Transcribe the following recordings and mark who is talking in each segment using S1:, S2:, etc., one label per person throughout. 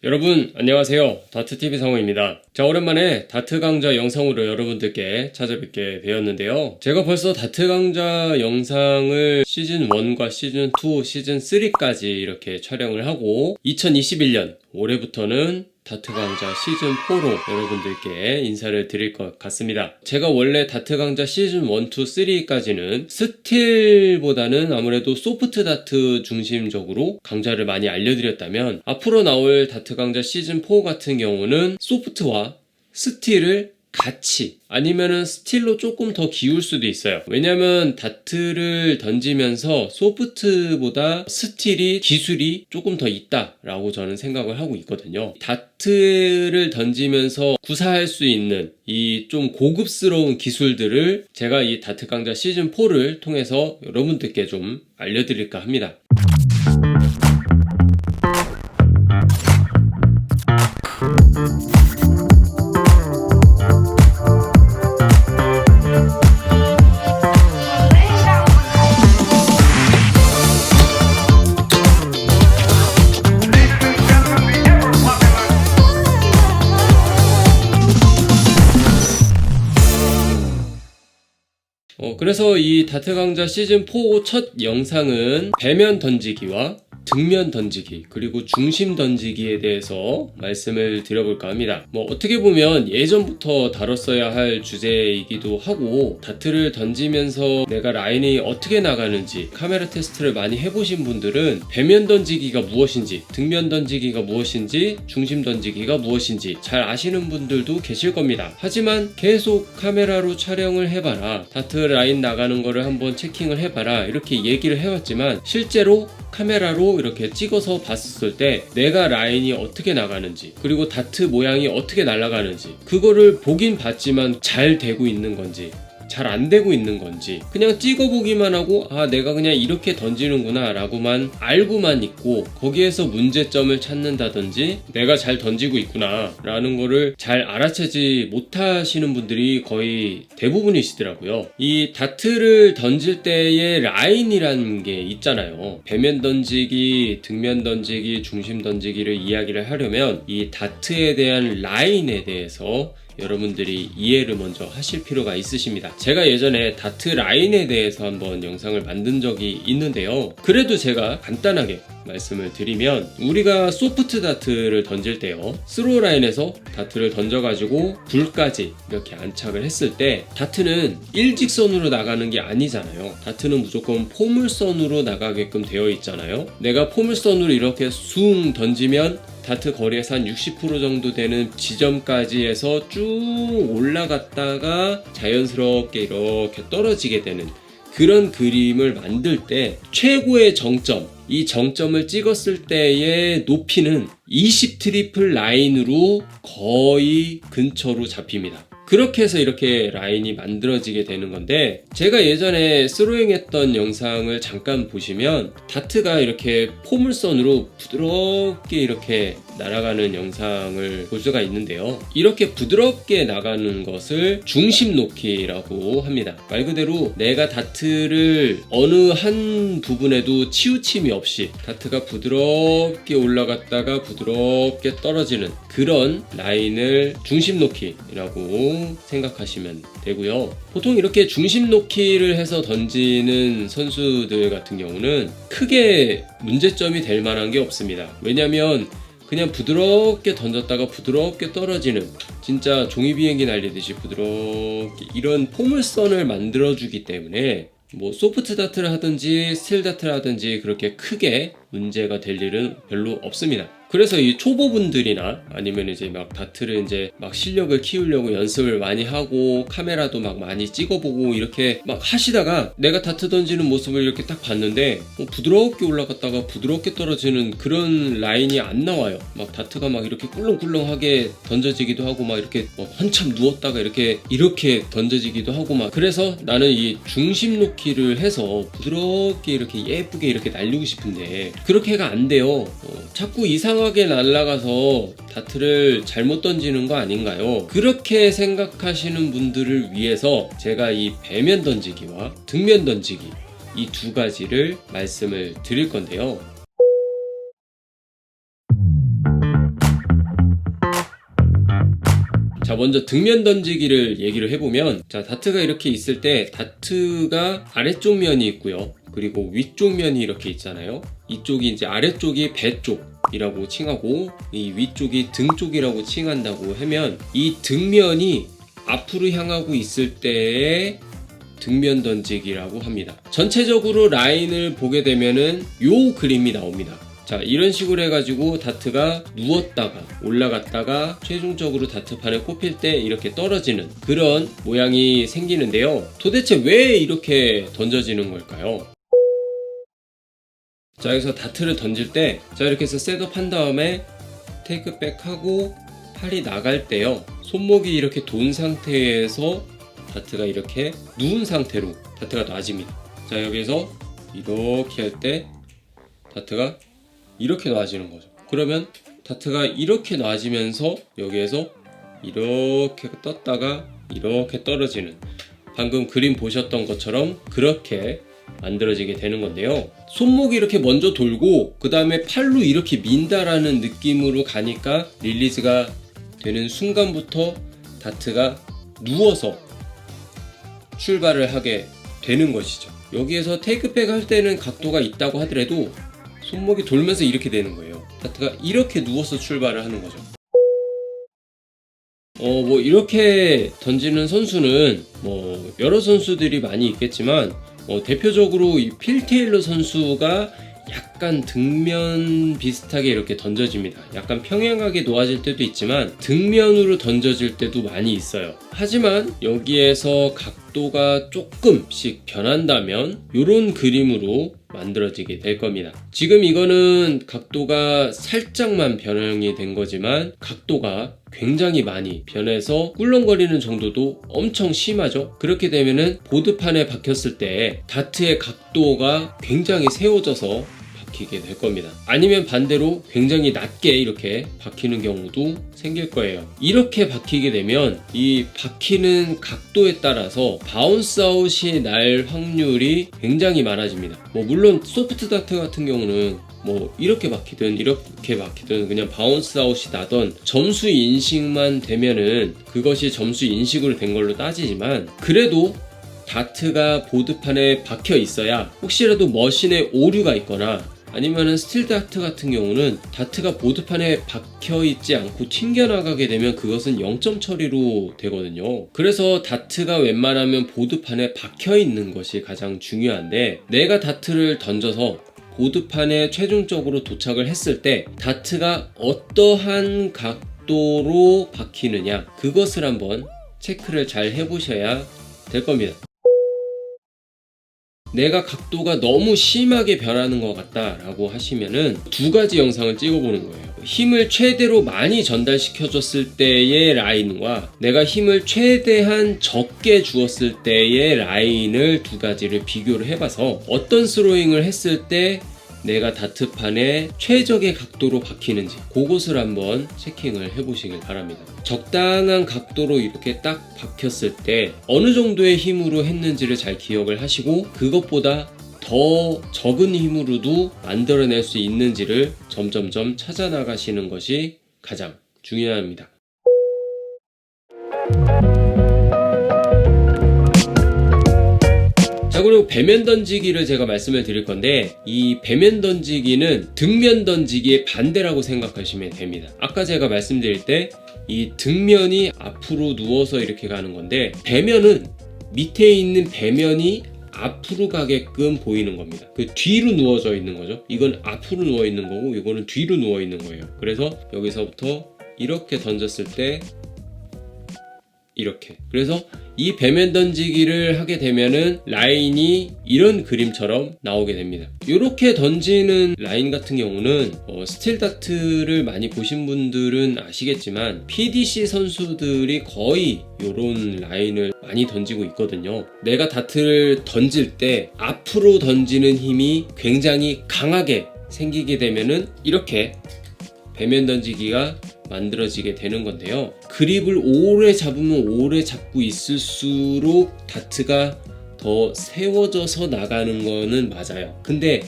S1: 여러분 안녕하세요. 다트TV 상호입니다. 자, 오랜만에 다트 강좌 영상으로 여러분들께 찾아뵙게 되었는데요. 제가 벌써 다트 강좌 영상을 시즌1과 시즌2, 시즌3까지 이렇게 촬영을 하고 2021년 올해부터는 다트 강좌 시즌4로 여러분들께 인사를 드릴 것 같습니다. 제가 원래 다트 강좌 시즌 1, 2, 3까지는 스틸보다는 아무래도 소프트 다트 중심적으로 강좌를 많이 알려드렸다면 앞으로 나올 다트 강좌 시즌4 같은 경우는 소프트와 스틸을 같이 아니면은 스틸로 조금 더 기울 수도 있어요. 왜냐면 다트를 던지면서 소프트보다 스틸이 기술이 조금 더 있다라고 저는 생각을 하고 있거든요. 다트를 던지면서 구사할 수 있는 이 좀 고급스러운 기술들을 제가 이 다트 강좌 시즌4를 통해서 여러분들께 좀 알려드릴까 합니다. 그래서 이 다트 강좌 시즌4 첫 영상은 배면 던지기와 등면 던지기 그리고 중심 던지기에 대해서 말씀을 드려볼까 합니다. 어떻게 보면 예전부터 다뤘어야 할 주제이기도 하고 다트를 던지면서 내가 라인이 어떻게 나가는지 카메라 테스트를 많이 해보신 분들은 배면 던지기가 무엇인지 등면 던지기가 무엇인지 중심 던지기가 무엇인지 잘 아시는 분들도 계실 겁니다. 하지만 계속 카메라로 촬영을 해봐라, 다트 라인 나가는 거를 한번 체킹을 해봐라 이렇게 얘기를 해왔지만 실제로 카메라로 이렇게 찍어서 봤을 때 내가 라인이 어떻게 나가는지 그리고 다트 모양이 어떻게 날아가는지 그거를 보긴 봤지만 잘 되고 있는 건지 잘 안 되고 있는 건지 그냥 찍어보기만 하고 내가 그냥 이렇게 던지는구나 라고만 알고만 있고 거기에서 문제점을 찾는다든지 내가 잘 던지고 있구나 라는 거를 잘 알아채지 못하시는 분들이 거의 대부분이시더라고요. 이 다트를 던질 때의 라인이라는 게 있잖아요. 배면 던지기, 등면 던지기, 중심 던지기를 이야기를 하려면 이 다트에 대한 라인에 대해서 여러분들이 이해를 먼저 하실 필요가 있으십니다. 제가 예전에 다트 라인에 대해서 한번 영상을 만든 적이 있는데요. 그래도 제가 간단하게 말씀을 드리면 우리가 소프트 다트를 던질 때요, 스로우 라인에서 다트를 던져가지고 굴까지 이렇게 안착을 했을 때 다트는 일직선으로 나가는 게 아니잖아요. 다트는 무조건 포물선으로 나가게끔 되어 있잖아요. 내가 포물선으로 이렇게 숭 던지면 다트 거리에서 한 60% 정도 되는 지점까지 해서 쭉 올라갔다가 자연스럽게 이렇게 떨어지게 되는 그런 그림을 만들 때 최고의 정점, 이 정점을 찍었을 때의 높이는 20 트리플 라인으로 거의 근처로 잡힙니다. 그렇게 해서 이렇게 라인이 만들어지게 되는 건데 제가 예전에 스로잉 했던 영상을 잠깐 보시면 다트가 이렇게 포물선으로 부드럽게 이렇게 날아가는 영상을 볼 수가 있는데요. 이렇게 부드럽게 나가는 것을 중심 놓기라고 합니다. 말 그대로 내가 다트를 어느 한 부분에도 치우침이 없이 다트가 부드럽게 올라갔다가 부드럽게 떨어지는 그런 라인을 중심 놓기라고 생각하시면 되고요. 보통 이렇게 중심 놓기를 해서 던지는 선수들 같은 경우는 크게 문제점이 될 만한 게 없습니다. 왜냐면 그냥 부드럽게 던졌다가 부드럽게 떨어지는 진짜 종이 비행기 날리듯이 부드럽게 이런 포물선을 만들어주기 때문에 소프트 다트를 하든지 스틸 다트를 하든지 그렇게 크게 문제가 될 일은 별로 없습니다. 그래서 이 초보분들이나 아니면 이제 막 다트를 이제 막 실력을 키우려고 연습을 많이 하고 카메라도 막 많이 찍어보고 이렇게 막 하시다가 내가 다트 던지는 모습을 이렇게 딱 봤는데 부드럽게 올라갔다가 부드럽게 떨어지는 그런 라인이 안 나와요. 막 다트가 막 이렇게 꿀렁꿀렁하게 던져지기도 하고 막 이렇게 한참 누웠다가 이렇게 던져지기도 하고 막 그래서 나는 이 중심 놓기를 해서 부드럽게 이렇게 예쁘게 이렇게 날리고 싶은데 그렇게가 안 돼요. 자꾸 이상하게 날아가서 다트를 잘못 던지는 거 아닌가요? 그렇게 생각하시는 분들을 위해서 제가 이 배면 던지기와 등면 던지기 이 두 가지를 말씀을 드릴 건데요. 자, 먼저 등면 던지기를 얘기를 해보면, 자, 다트가 이렇게 있을 때 다트가 아래쪽 면이 있고요. 그리고 위쪽 면이 이렇게 있잖아요. 이쪽이 이제 아래쪽이 배 쪽이라고 칭하고 이 위쪽이 등 쪽이라고 칭한다고 하면, 이 등면이 앞으로 향하고 있을 때의 등면 던지기라고 합니다. 전체적으로 라인을 보게 되면은 요 그림이 나옵니다. 자, 이런 식으로 해가지고 다트가 누웠다가 올라갔다가 최종적으로 다트판에 꼽힐 때 이렇게 떨어지는 그런 모양이 생기는데요. 도대체 왜 이렇게 던져지는 걸까요? 자, 여기서 다트를 던질 때, 자, 이렇게 해서 셋업 한 다음에 테이크백 하고 팔이 나갈 때요, 손목이 이렇게 돈 상태에서 다트가 이렇게 누운 상태로 다트가 놔집니다. 자, 여기서 이렇게 할 때 다트가 이렇게 놔지는 거죠. 그러면 다트가 이렇게 놔지면서 여기에서 이렇게 떴다가 이렇게 떨어지는, 방금 그림 보셨던 것처럼 그렇게 만들어지게 되는 건데요. 손목이 이렇게 먼저 돌고 그 다음에 팔로 이렇게 민다라는 느낌으로 가니까 릴리즈가 되는 순간부터 다트가 누워서 출발을 하게 되는 것이죠. 여기에서 테이크백 할 때는 각도가 있다고 하더라도 손목이 돌면서 이렇게 되는 거예요. 다트가 이렇게 누워서 출발을 하는 거죠. 뭐 이렇게 던지는 선수는 뭐 여러 선수들이 많이 있겠지만, 대표적으로 이 필 테일러 선수가 약간 등면 비슷하게 이렇게 던져집니다. 약간 평행하게 놓아질 때도 있지만 등면으로 던져질 때도 많이 있어요. 하지만 여기에서 각도가 조금씩 변한다면 이런 그림으로 만들어지게 될 겁니다. 지금 이거는 각도가 살짝만 변형이 된 거지만 각도가 굉장히 많이 변해서 꿀렁거리는 정도도 엄청 심하죠. 그렇게 되면은 보드판에 박혔을 때 다트의 각도가 굉장히 세워져서 박히게 될 겁니다. 아니면 반대로 굉장히 낮게 이렇게 박히는 경우도 생길 거예요. 이렇게 박히게 되면 이 박히는 각도에 따라서 바운스 아웃이 날 확률이 굉장히 많아집니다. 물론 소프트 다트 같은 경우는 이렇게 박히든 이렇게 박히든 그냥 바운스 아웃이 나던 점수 인식만 되면은 그것이 점수 인식으로 된 걸로 따지지만, 그래도 다트가 보드판에 박혀 있어야 혹시라도 머신에 오류가 있거나 아니면은 스틸 다트 같은 경우는 다트가 보드판에 박혀 있지 않고 튕겨나가게 되면 그것은 0점 처리로 되거든요. 그래서 다트가 웬만하면 보드판에 박혀 있는 것이 가장 중요한데, 내가 다트를 던져서 보드판에 최종적으로 도착을 했을 때 다트가 어떠한 각도로 박히느냐, 그것을 한번 체크를 잘 해보셔야 될 겁니다. 내가 각도가 너무 심하게 변하는 것 같다 라고 하시면은 두 가지 영상을 찍어보는 거예요. 힘을 최대로 많이 전달시켜줬을 때의 라인과 내가 힘을 최대한 적게 주었을 때의 라인을 두 가지를 비교를 해봐서 어떤 스로잉을 했을 때 내가 다트판에 최적의 각도로 박히는지 그것을 한번 체킹을 해보시길 바랍니다. 적당한 각도로 이렇게 딱 박혔을 때 어느 정도의 힘으로 했는지를 잘 기억을 하시고, 그것보다 더 적은 힘으로도 만들어낼 수 있는지를 점점점 찾아 나가시는 것이 가장 중요합니다. 자, 그리고 배면 던지기를 제가 말씀을 드릴 건데, 이 배면 던지기는 등면 던지기의 반대라고 생각하시면 됩니다. 아까 제가 말씀드릴 때 이 등면이 앞으로 누워서 이렇게 가는 건데, 배면은 밑에 있는 배면이 앞으로 가게끔 보이는 겁니다. 그 뒤로 누워져 있는 거죠. 이건 앞으로 누워 있는 거고 이거는 뒤로 누워 있는 거예요. 그래서 여기서부터 이렇게 던졌을 때 이렇게, 그래서 이 배면 던지기를 하게 되면은 라인이 이런 그림처럼 나오게 됩니다. 이렇게 던지는 라인 같은 경우는 스틸 다트를 많이 보신 분들은 아시겠지만 PDC 선수들이 거의 이런 라인을 많이 던지고 있거든요. 내가 다트를 던질 때 앞으로 던지는 힘이 굉장히 강하게 생기게 되면은 이렇게 배면 던지기가 만들어지게 되는 건데요. 그립을 오래 잡으면 오래 잡고 있을수록 다트가 더 세워져서 나가는 거는 맞아요. 근데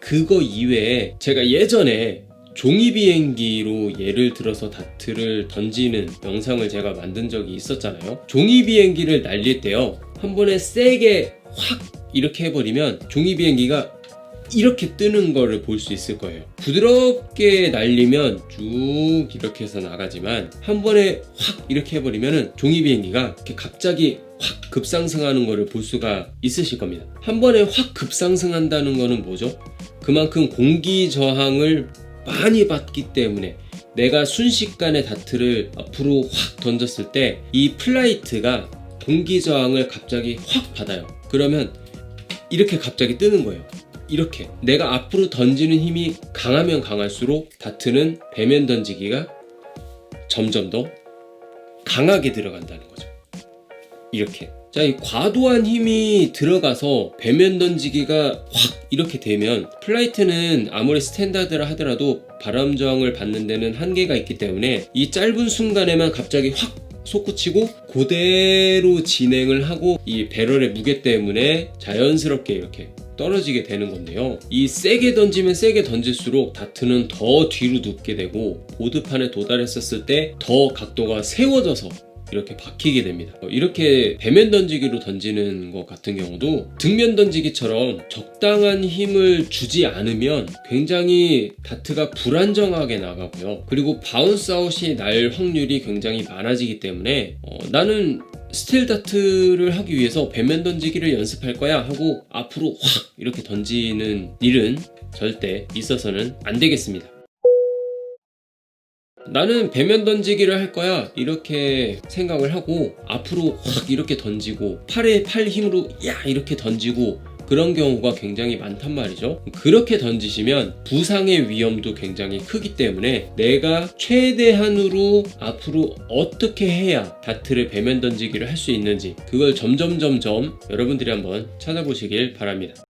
S1: 그거 이외에 제가 예전에 종이 비행기로 예를 들어서 다트를 던지는 영상을 제가 만든 적이 있었잖아요. 종이 비행기를 날릴 때요, 한 번에 세게 확 이렇게 해버리면 종이 비행기가 이렇게 뜨는 거를 볼 수 있을 거예요. 부드럽게 날리면 쭉 이렇게 해서 나가지만 한 번에 확 이렇게 해버리면 종이 비행기가 이렇게 갑자기 확 급상승하는 거를 볼 수가 있으실 겁니다. 한 번에 확 급상승한다는 거는 뭐죠? 그만큼 공기 저항을 많이 받기 때문에 내가 순식간에 다트를 앞으로 확 던졌을 때 이 플라이트가 공기 저항을 갑자기 확 받아요. 그러면 이렇게 갑자기 뜨는 거예요. 이렇게 내가 앞으로 던지는 힘이 강하면 강할수록 다트는 배면 던지기가 점점 더 강하게 들어간다는 거죠. 이렇게. 자, 이 과도한 힘이 들어가서 배면 던지기가 확 이렇게 되면 플라이트는 아무리 스탠다드라 하더라도 바람 저항을 받는 데는 한계가 있기 때문에 이 짧은 순간에만 갑자기 확 솟구치고 그대로 진행을 하고 이 배럴의 무게 때문에 자연스럽게 이렇게 떨어지게 되는 건데요. 이 세게 던지면 세게 던질수록 다트는 더 뒤로 눕게 되고 보드판에 도달했었을 때 더 각도가 세워져서 이렇게 박히게 됩니다. 이렇게 배면 던지기로 던지는 것 같은 경우도 등면 던지기처럼 적당한 힘을 주지 않으면 굉장히 다트가 불안정하게 나가고요. 그리고 바운스 아웃이 날 확률이 굉장히 많아지기 때문에 나는 스틸 다트를 하기 위해서 배면 던지기를 연습할 거야 하고 앞으로 확 이렇게 던지는 일은 절대 있어서는 안 되겠습니다. 나는 배면 던지기를 할 거야 이렇게 생각을 하고 앞으로 확 이렇게 던지고 팔에 팔 힘으로 야 이렇게 던지고 그런 경우가 굉장히 많단 말이죠. 그렇게 던지시면 부상의 위험도 굉장히 크기 때문에 내가 최대한으로 앞으로 어떻게 해야 다트를 배면 던지기를 할 수 있는지 그걸 점점 여러분들이 한번 찾아보시길 바랍니다.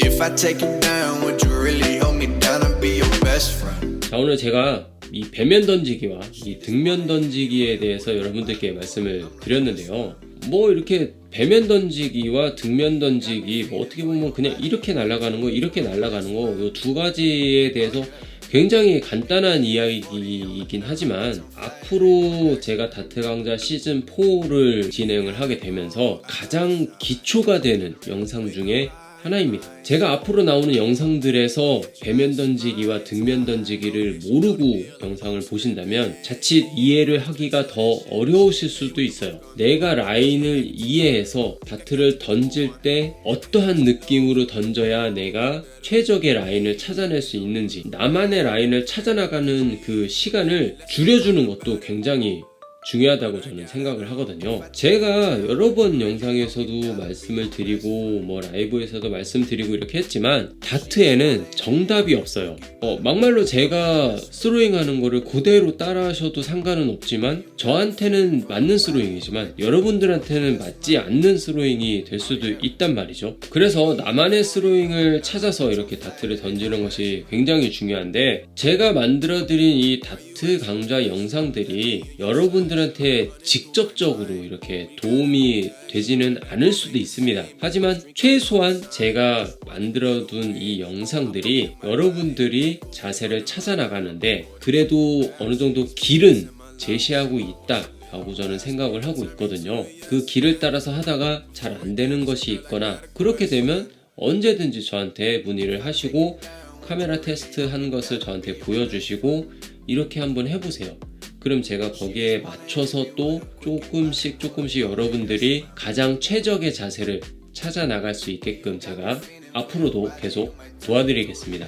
S1: If I take you down, would you really hold me down and be your best friend? 자, 오늘 제가 이 배면 던지기와 이 등면 던지기에 대해서 여러분들께 말씀을 드렸는데요. 뭐 이렇게 배면 던지기와 등면 던지기 뭐 어떻게 보면 그냥 이렇게 날아가는 거 이렇게 날아가는 거 이 두 가지에 대해서 굉장히 간단한 이야기이긴 하지만 앞으로 제가 다트 강좌 시즌 4를 진행을 하게 되면서 가장 기초가 되는 영상 중에 하나입니다. 제가 앞으로 나오는 영상들에서 배면 던지기와 등면 던지기를 모르고 영상을 보신다면 자칫 이해를 하기가 더 어려우실 수도 있어요. 내가 라인을 이해해서 다트를 던질 때 어떠한 느낌으로 던져야 내가 최적의 라인을 찾아낼 수 있는지 나만의 라인을 찾아나가는 그 시간을 줄여주는 것도 굉장히 중요하다고 저는 생각을 하거든요. 제가 여러 번 영상에서도 말씀을 드리고 뭐 라이브에서도 말씀드리고 이렇게 했지만 다트에는 정답이 없어요. 막말로 제가 스로잉 하는 거를 그대로 따라 하셔도 상관은 없지만 저한테는 맞는 스로잉이지만 여러분들한테는 맞지 않는 스로잉이 될 수도 있단 말이죠. 그래서 나만의 스로잉을 찾아서 이렇게 다트를 던지는 것이 굉장히 중요한데 제가 만들어드린 이 다트 강좌 영상들이 여러분들한테 직접적으로 이렇게 도움이 되지는 않을 수도 있습니다. 하지만 최소한 제가 만들어둔 이 영상들이 여러분들이 자세를 찾아나가는데 그래도 어느 정도 길은 제시하고 있다 라고 저는 생각을 하고 있거든요. 그 길을 따라서 하다가 잘 안 되는 것이 있거나 그렇게 되면 언제든지 저한테 문의를 하시고 카메라 테스트 한 것을 저한테 보여주시고 이렇게 한번 해보세요. 그럼 제가 거기에 맞춰서 또 조금씩 여러분들이 가장 최적의 자세를 찾아 나갈 수 있게끔 제가 앞으로도 계속 도와드리겠습니다.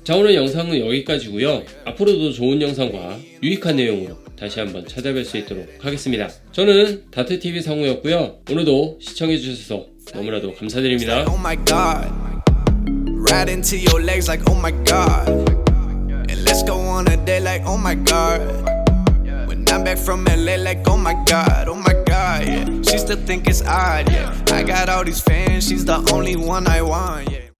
S1: 자, 오늘 영상은 여기까지고요. 앞으로도 좋은 영상과 유익한 내용으로 다시 한번 찾아뵐 수 있도록 하겠습니다. 저는 다트TV 상우였고요. 오늘도 시청해주셔서 너무나도 감사드립니다. Oh my God. Right into your legs like oh my God. And let's go on a day like oh my God. When I'm back from LA like oh my God, yeah. She still think it's odd, yeah. I got all these fans, she's the only one I want, yeah.